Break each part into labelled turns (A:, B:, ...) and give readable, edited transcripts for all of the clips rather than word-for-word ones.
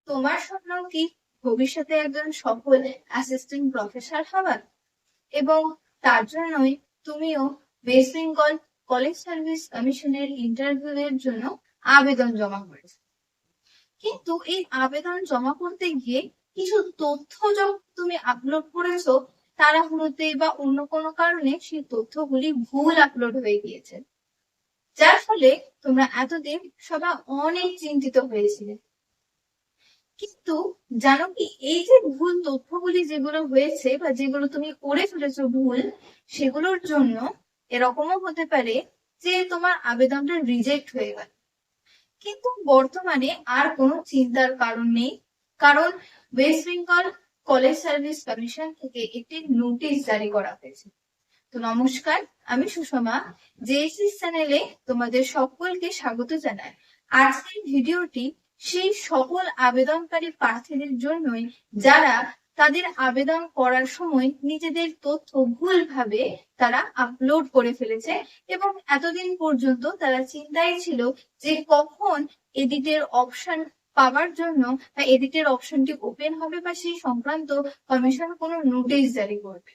A: তোমার স্বপ্ন কি ভবিষ্যতে একজন সফল অ্যাসিস্ট্যান্ট প্রফেসর হবার? এবং তার জন্যই তুমিও ওয়েস্ট বেঙ্গল কলেজ সার্ভিস কমিশনের ইন্টারভিউ এর জন্য আবেদন জমা করেছো। কিন্তু এই আবেদন জমা করতে গিয়ে কিছু তথ্য যখন তুমি আপলোড করেছো, তাড়াহুড়োতে বা অন্য কোনো কারণে সেই তথ্যগুলি ভুল আপলোড হয়ে গিয়েছে, যার ফলে তোমরা এতদিন সবাই অনেক চিন্তিত হয়েছিলে। কিন্তু জানো কি, এই যে ভুল তথ্যগুলি যেগুলো হয়েছে বা যেগুলো তুমি করে ফেলেছো ভুল, সেগুলোর জন্য এরকমও হতে পারে যে তোমার আবেদনটা রিজেক্ট হয়ে গেল। কিন্তু বর্তমানে আর কোনো চিন্তার কারণ নেই, কারণ West Bengal college service commission থেকে একটি নোটিশ জারি করা হয়েছে। তো নমস্কার, আমি সুষমা, জেএসএস চ্যানেলে তোমাদের সকলকে স্বাগত জানাই। আজকের ভিডিওটি সেই সকল আবেদনকারী প্রার্থীদের জন্যই যারা তাদের আবেদন করার সময় নিজেদের তথ্য ভুলভাবে তারা আপলোড করে ফেলেছে এবং এতদিন পর্যন্ত তারা চিন্তায় ছিল যে কখন এডিটের অপশন পাওয়ার জন্য বা এডিটের অপশনটি ওপেন হবে বা সেই সংক্রান্ত কমিশন কোনো নোটিশ জারি করবে।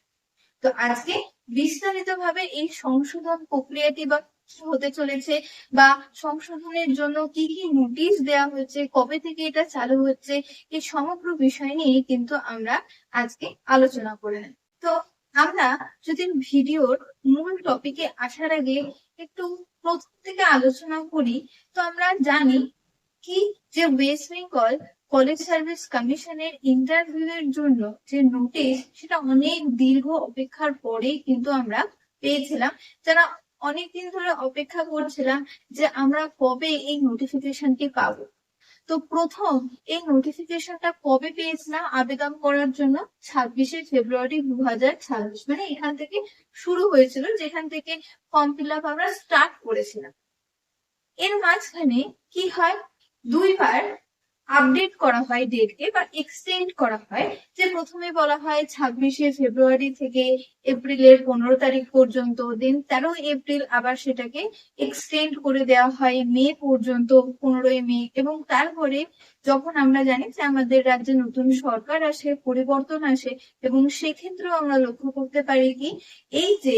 A: তো আজকে বিস্তারিতভাবে এই সংশোধন প্রক্রিয়াটি বা কি হতে চলেছে বা সংশোধনের জন্য কি কি নোটিশ দেওয়া হয়েছে, কবে থেকে এটা চালু হচ্ছে, এই সমগ্র বিষয় নিয়ে কিন্তু আমরা আজকে আলোচনা করে নেব। তো আমরা যদি ভিডিওর মূল টপিকে আসার আগে একটু প্রথম থেকে আলোচনা করি, তো আমরা জানি কি যে ওয়েস্ট বেঙ্গল কলেজ সার্ভিস কমিশনের ইন্টারভিউ এর জন্য যে নোটিশ, সেটা অনেক দীর্ঘ অপেক্ষার পরেই কিন্তু আমরা পেয়েছিলাম, যারা অনেকদিন ধরে অপেক্ষা করছিলাম যে আমরা কবে এই নোটিফিকেশনটি পাবো। তো প্রথম এই নোটিফিকেশনটা কবে পেয়েছিলাম আবেদন করার জন্য? 26শে ফেব্রুয়ারি 2026, মানে এখান থেকে শুরু হয়েছিল, যেখান থেকে ফর্ম ফিল আপ আমরা স্টার্ট করেছিলাম। এর মাঝখানে কি হয়, দুইবার আপডেট করা হয় ডেটকে বা এক্সটেন্ড করা হয়। যে প্রথমে বলা হয় 26শে ফেব্রুয়ারি থেকে এপ্রিলের 15 তারিখ পর্যন্ত, দেন 13 এপ্রিল আবার সেটাকে এক্সটেন্ড করে দেওয়া হয় মে পর্যন্ত, 15 মে। এবং তারপরে যখন আমরা জানি যে আমাদের রাজ্যে নতুন সরকার আসে, পরিবর্তন আসে, এবং সেক্ষেত্রেও আমরা লক্ষ্য করতে পারি কি এই যে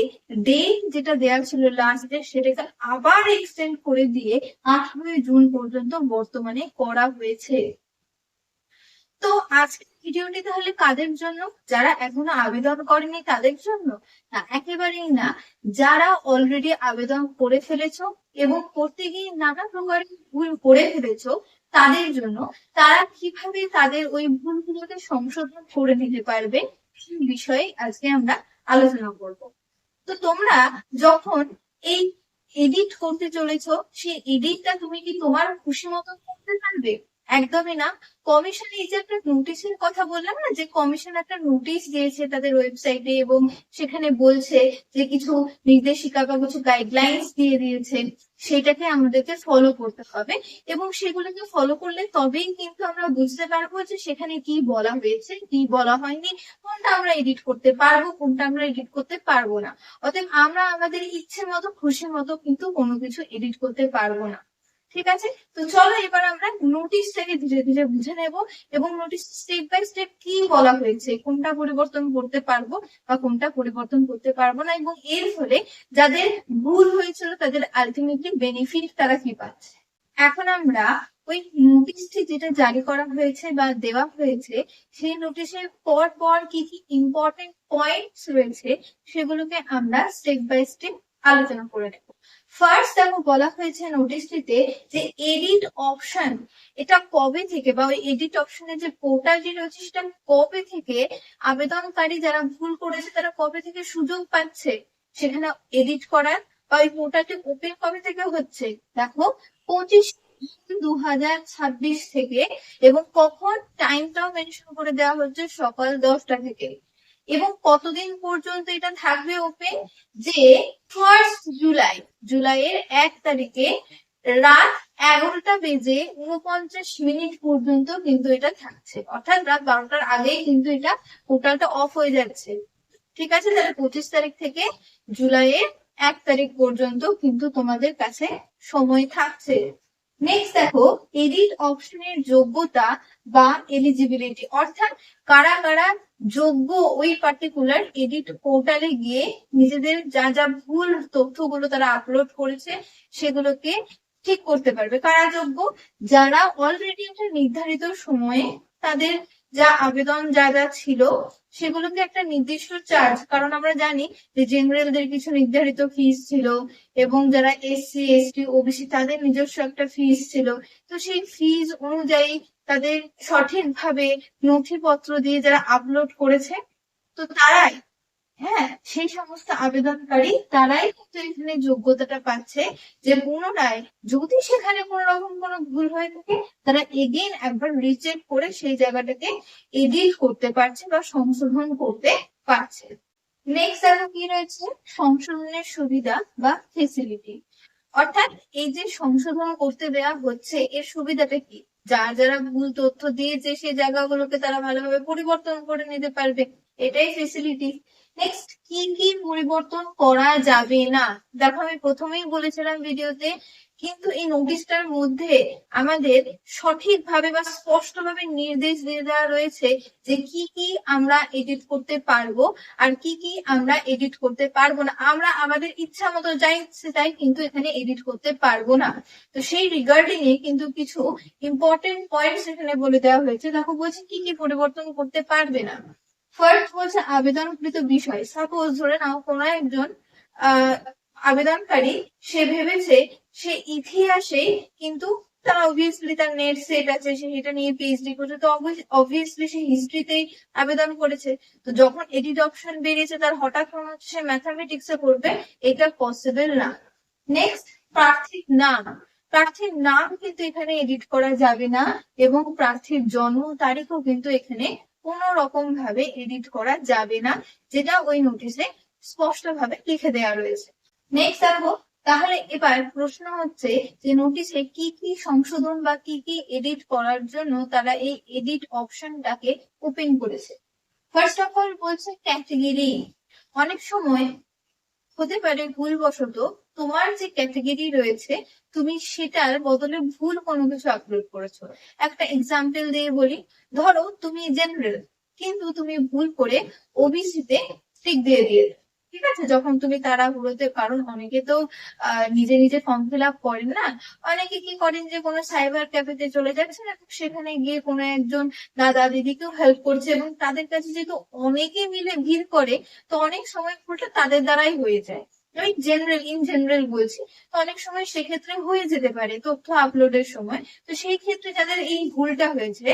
A: ডেট যেটা দেওয়া ছিল লাস্ট ডেট, সেটাকে আবার এক্সটেন্ড করে দিয়ে 18 জুন পর্যন্ত বর্তমানে করা হয়েছে। তো আজকের ভিডিওটি তাহলে কাদের জন্য? যারা এখনো আবেদন করেনি তাদের জন্য? না, একেবারেই না। যারা অলরেডি আবেদন করে ফেলেছো এবং করতে গিয়ে নানা প্রকার ভুল করে ফেলেছো তাদের জন্য। তারা কিভাবে তাদের ওই ভুলগুলোকে সংশোধন করে নিতে পারবে সেই বিষয়ে আজকে আমরা আলোচনা করব। তো তোমরা যখন এই এডিট করতে চলেছো, সেই এডিটটা তুমি কি তোমার খুশি মতো করতে পারবে? একদমই না। কমিশন এই যে একটা নোটিশের কথা বললাম না, যে কমিশন একটা নোটিশ দিয়েছে তাদের ওয়েবসাইটে এবং সেখানে বলছে যে কিছু নির্দেশিকা বা কিছু গাইডলাইন্স দিয়ে দিয়েছে, সেটাকে আমাদেরকে ফলো করতে হবে। এবং সেগুলোকে ফলো করলে তবেই কিন্তু আমরা বুঝতে পারবো যে সেখানে কি বলা হয়েছে, কি বলা হয়নি, কোনটা আমরা এডিট করতে পারবো, কোনটা আমরা এডিট করতে পারবো না। অতএব আমরা আমাদের ইচ্ছে মতো খুশি মতো কিন্তু কোনো কিছু এডিট করতে পারবো না। ঠিক আছে, তো চলো এবার আমরা নোটিশটাকে ধীরে ধীরে বুঝে নেব এবং নোটিশ স্টেপ বাই স্টেপ কি বলা হয়েছে, কোনটা পরিবর্তন করতে পারবো বা কোনটা পরিবর্তন করতে পারবো না, এবং এর ফলে যাদের ভুল হয়েছিল তাদের আলটিমেটলি বেনিফিট তারা কি পাচ্ছে। এখন আমরা ওই নোটিশটি যেটা জারি করা হয়েছে বা দেওয়া হয়েছে, সেই নোটিশের পর পর কি কি ইম্পর্টেন্ট পয়েন্টস রয়েছে সেগুলোকে আমরা স্টেপ বাই স্টেপ আলোচনা করে নেব। ফার্স্ট দেখো, বলা হয়েছে নোটিশটিতে যে এডিট অপশন, এটা কবে থেকে বা ওই এডিট অপশনের যে পোর্টালটি রয়েছে সেটা কবে থেকে আবেদনকারী যারা ভুল করেছে তারা কবে থেকে সুযোগ পাচ্ছে সেখানে এডিট করার, বা ওই পোর্টালটি ওপেন কবে থেকে হচ্ছে। দেখো, 25/2/2026 থেকে, এবং কখন টাইমটাও মেনশন করে দেওয়া হচ্ছে সকাল 10টা থেকে। এবং কতদিন পর্যন্ত এটা থাকবে ওপেন, যে 1 জুলাই, জুলাইয়ের 1 তারিখে রাত 11:49 পর্যন্ত কিন্তু এটা থাকছে, অর্থাৎ রাত 12টার আগেই কিন্তু এটা পোর্টালটা অফ হয়ে যাচ্ছে। ঠিক আছে, তাহলে 25 তারিখ থেকে জুলাইয়ের 1 তারিখ পর্যন্ত কিন্তু তোমাদের কাছে সময় থাকছে। নেক্সট দেখো এডিট অপশনের যোগ্যতা বা এলিজিবিলিটি, অর্থাৎ কারা কারা যোগ্য ওই পার্টিকুলার এডিট পোর্টালে গিয়ে নিজেদের যা যা ভুল তথ্যগুলো তারা আপলোড করেছে সেগুলোকে ঠিক করতে পারবে। কারা যোগ্য? যারা অলরেডি একটা নির্ধারিত সময়ে তাদের যা আবেদন যা যা ছিল সেগুলোকে একটা নির্দিষ্ট চার্জ, কারণ আমরা জানি যে জেনারেলদের কিছু নির্ধারিত ফিস ছিল এবং যারা এসসি এসটি ওবিসি তাদের নিজস্ব একটা ফিস ছিল, তো সেই ফিস অনুযায়ী তাদের সঠিকভাবে নথিপত্র দিয়ে যারা আপলোড করেছে, তো তারাই, হ্যাঁ, সেই সমস্ত আবেদনকারী তারাই কিন্তু এখানে যোগ্যতাটা পাচ্ছে যে পুনরায় যদি সেখানে কোনো রকম কোনো ভুল হয়ে থাকে তারা এগেইন একবার রিচেক করে সেই জায়গাটাকে এডিট করতে পারছে বা সংশোধন করতে পারছে। নেক্সট দেখো কি রয়েছে, সংশোধনের সুবিধা বা ফেসিলিটি, অর্থাৎ এই যে সংশোধন করতে দেওয়া হচ্ছে এর সুবিধাটা কি? যারা ভুল তথ্য দিয়েছে সেই জায়গাগুলোকে তারা ভালোভাবে পরিবর্তন করে নিতে পারবে, এটাই ফেসিলিটি। নেক্সট কি কি পরিবর্তন করা যাবে না, দেখো আমি প্রথমেই বলেছিলাম ভিডিওতে, কিন্তু এই নোটিশটার মধ্যে আমাদের সঠিকভাবে বা স্পষ্টভাবে নির্দেশ দিয়ে দেওয়া রয়েছে যে কি কি আমরা এডিট করতে পারবো আর কি কি আমরা এডিট করতে পারবো না। আমরা আমাদের ইচ্ছা মতো যাই তাই কিন্তু এখানে এডিট করতে পারবো না। তো সেই রিগার্ডিং এ কিন্তু কিছু ইম্পর্টেন্ট পয়েন্টস এখানে বলে দেওয়া হয়েছে। দেখো বলছে কি কি পরিবর্তন করতে পারবে না। ফার্স্ট বলছে আবেদনকৃত বিষয়, সাপোজ ধরে নাও কোনো একজন আবেদনকারী সে ভেবেছে সে ইতিহাসে, কিন্তু তার অবভিয়াসলি তার নেট সেট আছে, সে এটা নিয়ে পিএইচডি করছে, তো অবভিয়াসলি সে হিস্ট্রিতেই আবেদন করেছে। তো যখন এডিট অপশন বেরিয়েছে তার হঠাৎ মনে হচ্ছে সে ম্যাথামেটিক্স এ করবে, এটা পসিবল না। নেক্সট প্রার্থীর নাম, প্রার্থীর নাম কিন্তু এখানে এডিট করা যাবে না এবং প্রার্থীর জন্ম তারিখও কিন্তু এখানে কোনো রকম ভাবে এডিট করা যাবে না, যেটা ওই নোটিশে স্পষ্ট ভাবে লিখে দেওয়া রয়েছে। নেক্সট দেখো, তাহলে এবার প্রশ্ন হচ্ছে যে নোটিশে কি কি সংশোধন বা কি কি এডিট করার জন্য তারা এই এডিট অপশনটাকে ওপেন করেছে। ফার্স্ট অফ অল বলছে ক্যাটেগরি, অনেক সময় হতে পারে ভুলবশত তোমার যে ক্যাটেগরি রয়েছে তুমি সেটার বদলে ভুল কোনো কিছু আপলোড করেছো। একটা এক্সাম্পল দিয়ে বলি, ধরো তুমি জেনারেল কিন্তু তুমি ভুল করে ওবিসি তে টিক দিয়ে দিয়েছো, ঠিক আছে, যখন তুমি তাড়াহুড়োতে, কারণ অনেকে তো নিজে নিজে ফর্ম ফিল আপ করেন না, অনেকে কি করেন যে কোনো সাইবার ক্যাফেতে চলে যাচ্ছে না, সেখানে গিয়ে কোনো একজন দাদা দিদিকেও হেল্প করছে এবং তাদের কাছে যেহেতু অনেকে মিলে ভিড় করে তো অনেক সময় ভুলটা তাদের দ্বারাই হয়ে যায়। আমি ইন জেনারেল বলছি, তো অনেক সময় সেক্ষেত্রে হয়ে যেতে পারে তথ্য আপলোডের সময়। তো সেই ক্ষেত্রে যাদের এই ভুলটা হয়েছে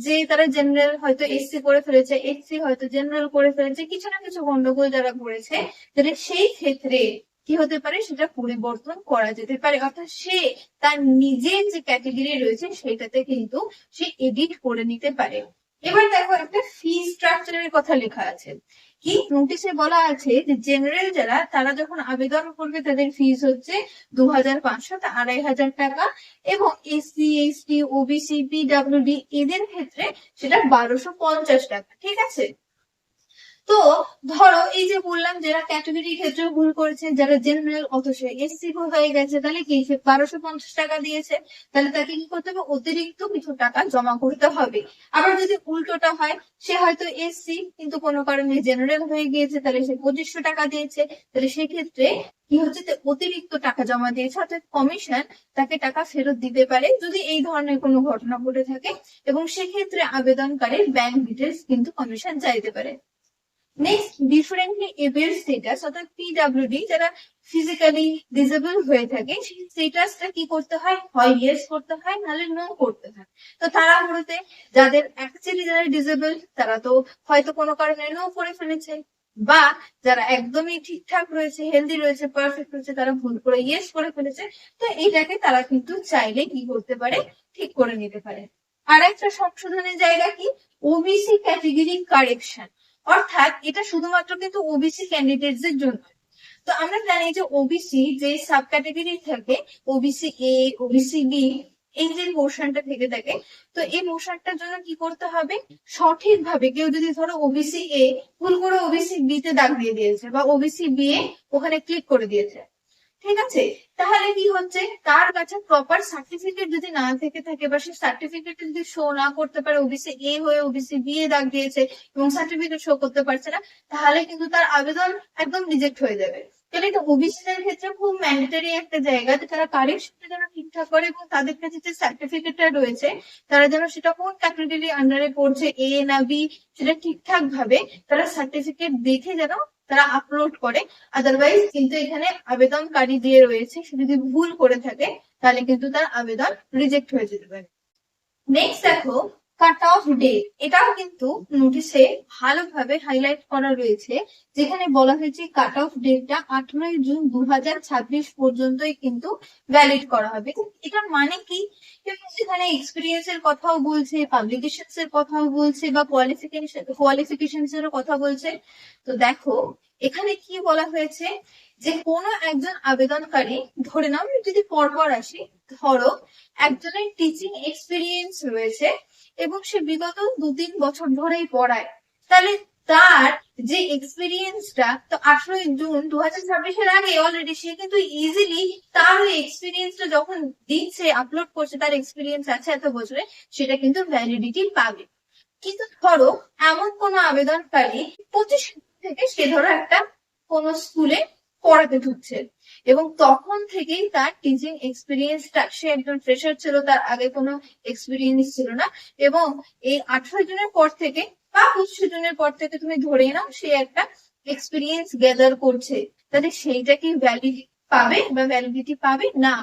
A: যে তারা জেনারেল হয়তো এসসি করে ফেলেছে, এসসি হয়তো জেনারেল করে ফেলেছে, কিছু না কিছু গন্ডগোল যারা করেছে, তাহলে সেই ক্ষেত্রে কি হতে পারে সেটা পরিবর্তন করা যেতে পারে, অর্থাৎ সে তার নিজের যে ক্যাটেগরি রয়েছে সেটাতে কিন্তু সে এডিট করে নিতে পারে। এবার দেখো একটা ফি স্ট্রাকচারের কথা লেখা আছে, কি নোটিশে বলা আছে যে জেনারেল যারা তারা যখন আবেদন করবে তাদের ফিস হচ্ছে 2500 টা 2500 টাকা, এবং এসসি এসটি ওবিসি পিডব্লিউডি এদের ক্ষেত্রে সেটা 1250 টাকা, ঠিক আছে। তো ধরো এই যে বললাম যারা ক্যাটাগরির ক্ষেত্রে ভুল করেছে, যারা জেনারেল অথচ এসসি হয়ে গেছে, তাহলে কি সে 1250 টাকা দিয়েছে, তাহলে তাকে কি করতে হবে, অতিরিক্ত কিছু টাকা জমা করতে হবে। আবার যদি উল্টোটা হয়, সে হয়তো এসসি কিন্তু কোনো কারণে জেনারেল হয়ে গিয়েছে, তাহলে সে 2500 টাকা দিয়েছে, তাহলে সেক্ষেত্রে কি হচ্ছে, অতিরিক্ত টাকা জমা দিয়েছে, অর্থাৎ কমিশন তাকে টাকা ফেরত দিতে পারে যদি এই ধরনের কোনো ঘটনা ঘটে থাকে, এবং সেক্ষেত্রে আবেদনকারীর ব্যাংক ডিটেলস কিন্তু কমিশন চাইতে পারে। নেক্সট ডিফারেন্টলি এবেল স্টেটাস, অর্থাৎ পিডব্লিউডি যারা ফিজিক্যালি ডিসেবল হয়ে থাকে সেই স্টেটাসটা কি করতে হয়, হয় ইয়েস করতে হয় নাহলে নো করতে হয়। তো তারা বলতে যাদের অ্যাকচুয়ালি যারা ডিসেবল তারা তো হয়তো কোনো কারণে নো করে ফেলেছে, বা যারা একদমই ঠিকঠাক রয়েছে, হেলদি রয়েছে, পারফেক্ট রয়েছে, তারা ভুল করে ইয়েস করে ফেলেছে, তো এইটাকে তারা কিন্তু চাইলে কি করতে পারে, ঠিক করে নিতে পারে। আর একটা সংশোধনের জায়গা কি, ওবিসি ক্যাটেগরি কারেকশন, অর্থাৎ এটা শুধুমাত্র কিন্তু ওবিসি ক্যান্ডিডেটদের জন্য। তো আমরা জানি যে ওবিসি যে সাব ক্যাটাগরি থাকে, ওবিসি এ ওবিসি বি, এই যে পোর্শনটা থেকে থাকে, তো এই পোর্শনটার জন্য কি করতে হবে, সঠিকভাবে কেউ যদি ধরো ওবিসি এ ভুল করে ওবিসি বি তে দাগ দিয়ে দিয়েছে বা ওবিসি বি এ ওখানে ক্লিক করে দিয়েছে, ঠিক আছে? তাহলে কি হচ্ছে, তার কাছে প্রপার সার্টিফিকেট যদি না থেকে থাকে বা সে সার্টিফিকেট যদি শো না করতে পারে, ওবিসি এ হয়ে ওবিসি বি এ দাগ দিয়েছে এবং সার্টিফিকেট শো করতে পারছে না, তাহলে কিন্তু তার আবেদন একদম রিজেক্ট হয়ে যাবে। তাহলে এটা ওবিসিদের ক্ষেত্রে খুব ম্যান্ডেটরি একটা জায়গা যে তারা কারেক্টটা যেন ঠিকঠাক করে এবং তাদের কাছে যে সার্টিফিকেটটা রয়েছে তারা যেন সেটা কোন ক্যাটাগরি আন্ডারে পড়ছে, এ না বি, সেটা ঠিকঠাক ভাবে তারা সার্টিফিকেট দেখে যেন তারা আপলোড করে। আদারওয়াইজ কিন্তু এখানে আবেদনকারী দিয়ে রয়েছে, সে যদি ভুল করে থাকে তাহলে কিন্তু তার আবেদন রিজেক্ট হয়ে যেতে পারে। নেক্সট দেখো, কাট অফ ডেট। এটাও কিন্তু নোটিশে ভালোভাবে হাইলাইট করা রয়েছে, যেখানে বলা হয়েছে কাট অফ ডেটটা 18 জুন 2026 পর্যন্তই কিন্তু ভ্যালিড করা হবে। এটার মানে কি, এখানে এক্সপিরিয়েন্স এর কথাও বলছে, পাবলিকেশনস এর কথাও বলছে বা কোয়ালিফিকেশনস এর কথা বলছে। তো দেখো এখানে কি বলা হয়েছে, যে কোনো একজন আবেদনকারী, ধরে নাও যদি পরপর আসি, ধরো একজনের টিচিং এক্সপিরিয়েন্স রয়েছে এবং সে বিগত 2-3 বছর ধরেই পড়ায়, তাহলে তার যে এক্সপিরিয়েন্সটা, তো 18 জুন 2026-এর আগে অলরেডি সে কিন্তু ইজিলি তার ওই এক্সপিরিয়েন্সটা যখন দিচ্ছে, আপলোড করছে, তার এক্সপিরিয়েন্স আছে এত বছরে, সেটা কিন্তু ভ্যালিডিটি পাবে। কিন্তু ধরো এমন কোনো আবেদনকারী 25 থেকে সে ধরো একটা কোনো স্কুলে পড়াতে ঢুকছে এবং তখন থেকেই তার টিচিং এক্সপিরিয়েন্সটা, সে একজন ফ্রেশার ছিল, তার আগে কোনো এক্সপিরিয়েন্স ছিল না, এবং এই 18 জনের পর থেকে বা 25 জনের পর থেকে তুমি ধরে নাও সে একটা এক্সপিরিয়েন্স গ্যাদার করছে, তাহলে সেইটা কি ভ্যালিড পাবে বা ভ্যালিডিটি পাবে না?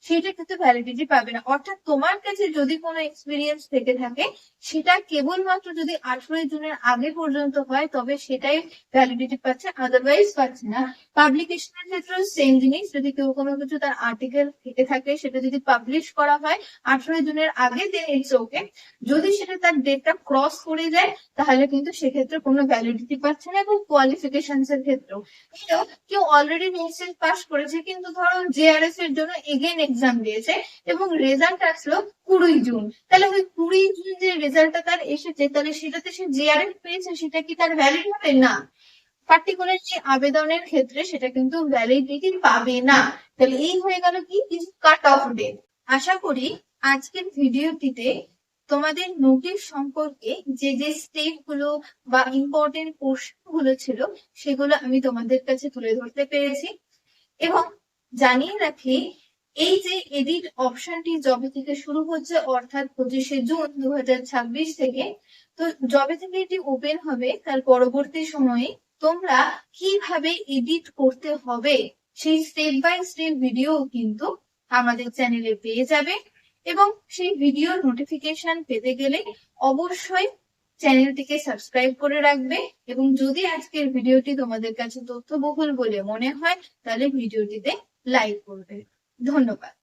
A: সেটা কিন্তু ভ্যালিডিটি পাবে না। অর্থাৎ তোমার কাছে যদি কোনো এক্সপিরিয়েন্স থেকে থাকে, সেটা কেবলমাত্র যদি 18 জুনের আগে পর্যন্ত হয় তবে সেটাই ভ্যালিডিটি পাচ্ছে, আদারওয়াইজ পাচ্ছে না। পাবলিকেশনের ক্ষেত্রেও সেম জিনিস, যদি কেউ কোনো কিছু তার আর্টিকেল থেকে থাকে, সেটা যদি পাবলিশ করা হয় 18 জুনের আগে, দেন ইটস ওকে। যদি সেটা তার ডেটটা ক্রস করে যায় তাহলে কিন্তু সেক্ষেত্রে কোনো ভ্যালিডিটি পাচ্ছে না। এবং কোয়ালিফিকেশনস এর ক্ষেত্রেও কেউ অলরেডি মেন্সেজ পাস করেছে কিন্তু ধরো জেআরএস এর জন্য এগেন এক্সাম দিয়েছে এবং রেজাল্ট আসলো 20 জুন, তাহলে ওই 20 জুন যে রেজাল্টটা তার এসেছে, তাহলে সেটাতে সে জেআরএস পেয়েছে, সেটা কি তার ভ্যালিড হবে? না। পার্টিকুলার যে আবেদনের ক্ষেত্রে সেটা কিন্তু ভ্যালিডিটি পাবে না। তাহলে এই হয়ে গেল কি, কাট অফ ডেট। আশা করি আজকের ভিডিওটিতে তোমাদের নোটিশ সম্পর্কে যে যে স্টেপ গুলো বা ইম্পর্টেন্ট পোর্শন গুলো ছিল সেগুলো আমি তোমাদের কাছে তুলে ধরতে পেরেছি। এবং জানিয়ে রাখি, এই যে এডিট অপশনটি যবে থেকে শুরু হচ্ছে, অর্থাৎ 25 জুন 2026 থেকে, তো যবে থেকে এটি ওপেন হবে তার পরবর্তী সময়ে তোমরা কিভাবে এডিট করতে হবে সেই স্টেপ বাই স্টেপ ভিডিও কিন্তু আমাদের চ্যানেলে পেয়ে যাবে। এবং সেই ভিডিওর নোটিফিকেশন পেতে গেলে অবশ্যই চ্যানেলটিকে সাবস্ক্রাইব করে রাখবে। এবং যদি আজকের ভিডিওটি তোমাদের কাছে তথ্যবহুল বলে মনে হয় তাহলে ভিডিওটিতে লাইক করবে। ধন্যবাদ।